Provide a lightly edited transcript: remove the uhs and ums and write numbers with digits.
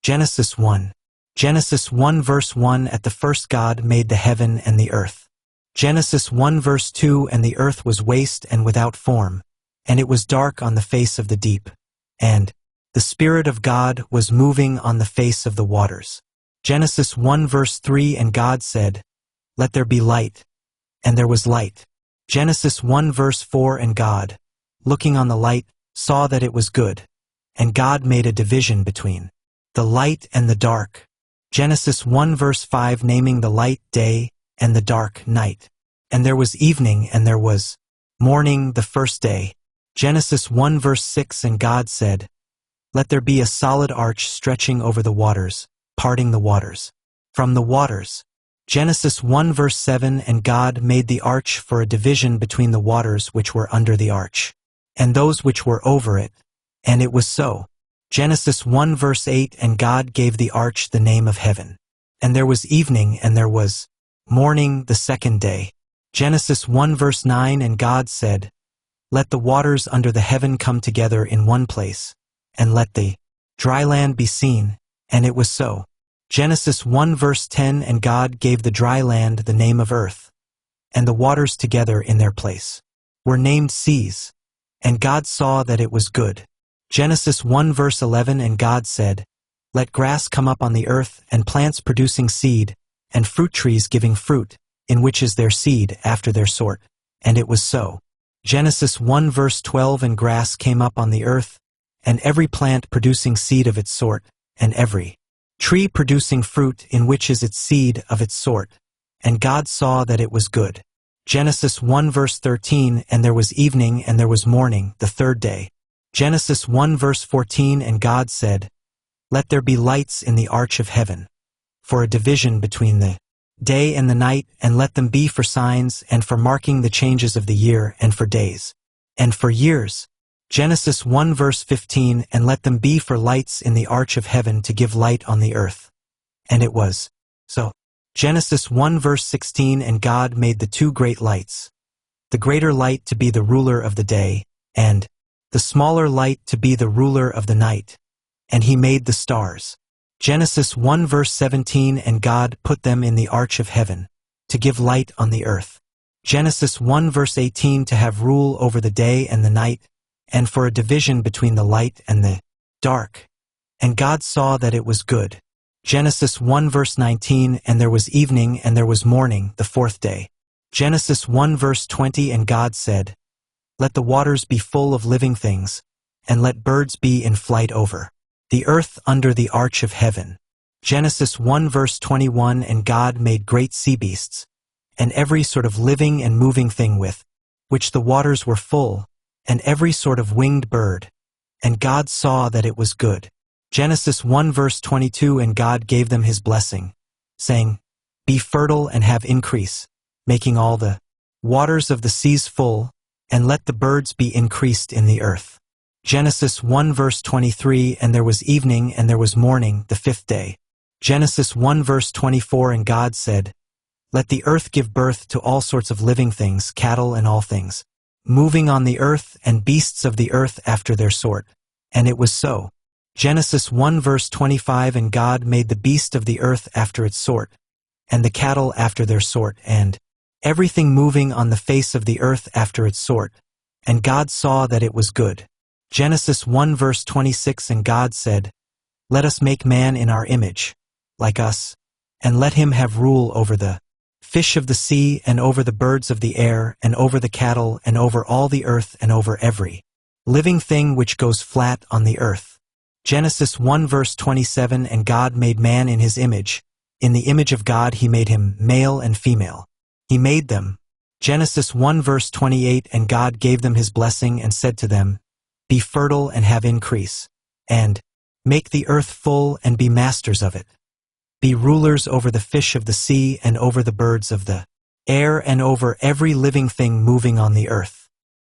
Genesis 1. Genesis 1 verse 1 At the first God made the heaven and the earth. Genesis 1 verse 2 And the earth was waste and without form, and it was dark on the face of the deep, and the Spirit of God was moving on the face of the waters. Genesis 1 verse 3 And God said, Let there be light, and there was light. Genesis 1 verse 4 And God, looking on the light, saw that it was good, and God made a division between the light and the dark. Genesis 1 verse 5 Naming the light day and the dark night. And there was evening and there was morning the first day. Genesis 1 verse 6 And God said, Let there be a solid arch stretching over the waters, parting the waters from the waters. Genesis 1 verse 7 And God made the arch for a division between the waters which were under the arch, and those which were over it, and it was so. Genesis 1 verse 8 And God gave the arch the name of heaven. And there was evening and there was morning the second day. Genesis 1 verse 9 And God said, Let the waters under the heaven come together in one place, and let the dry land be seen, and it was so. Genesis 1 verse 10 And God gave the dry land the name of earth, and the waters together in their place were named seas. And God saw that it was good. Genesis 1 verse 11 And God said, Let grass come up on the earth, and plants producing seed, and fruit trees giving fruit, in which is their seed after their sort. And it was so. Genesis 1 verse 12 And grass came up on the earth, and every plant producing seed of its sort, and every tree producing fruit in which is its seed of its sort. And God saw that it was good. Genesis 1 verse 13 And there was evening and there was morning the third day. Genesis 1 verse 14 And God said, Let there be lights in the arch of heaven, for a division between the day and the night, and let them be for signs, and for marking the changes of the year, and for days, and for years. Genesis 1 verse 15 And let them be for lights in the arch of heaven to give light on the earth. And it was so. Genesis 1 verse 16 And God made the two great lights, the greater light to be the ruler of the day, and the smaller light to be the ruler of the night. And he made the stars. Genesis 1 verse 17 And God put them in the arch of heaven, to give light on the earth. Genesis 1 verse 18 To have rule over the day and the night, and for a division between the light and the dark. And God saw that it was good. Genesis 1 verse 19 And there was evening and there was morning the fourth day. Genesis 1 verse 20 And God said, Let the waters be full of living things, and let birds be in flight over the earth under the arch of heaven. Genesis 1 verse 21 And God made great sea beasts, and every sort of living and moving thing with which the waters were full, and every sort of winged bird. And God saw that it was good. Genesis 1 verse 22 And God gave them his blessing, saying, Be fertile and have increase, making all the waters of the seas full, and let the birds be increased in the earth. Genesis 1 verse 23 And there was evening and there was morning the fifth day. Genesis 1 verse 24 And God said, Let the earth give birth to all sorts of living things, cattle and all things moving on the earth, and beasts of the earth after their sort. And it was so. Genesis 1 verse 25 And God made the beast of the earth after its sort, and the cattle after their sort, and everything moving on the face of the earth after its sort. And God saw that it was good. Genesis 1 verse 26 And God said, Let us make man in our image, like us, and let him have rule over the fish of the sea, and over the birds of the air, and over the cattle, and over all the earth, and over every living thing which goes flat on the earth. Genesis 1 verse 27 And God made man in his image. In the image of God he made him, male and female. He made them. Genesis 1 verse 28 And God gave them his blessing and said to them, Be fertile and have increase, and make the earth full and be masters of it. Be rulers over the fish of the sea and over the birds of the air and over every living thing moving on the earth.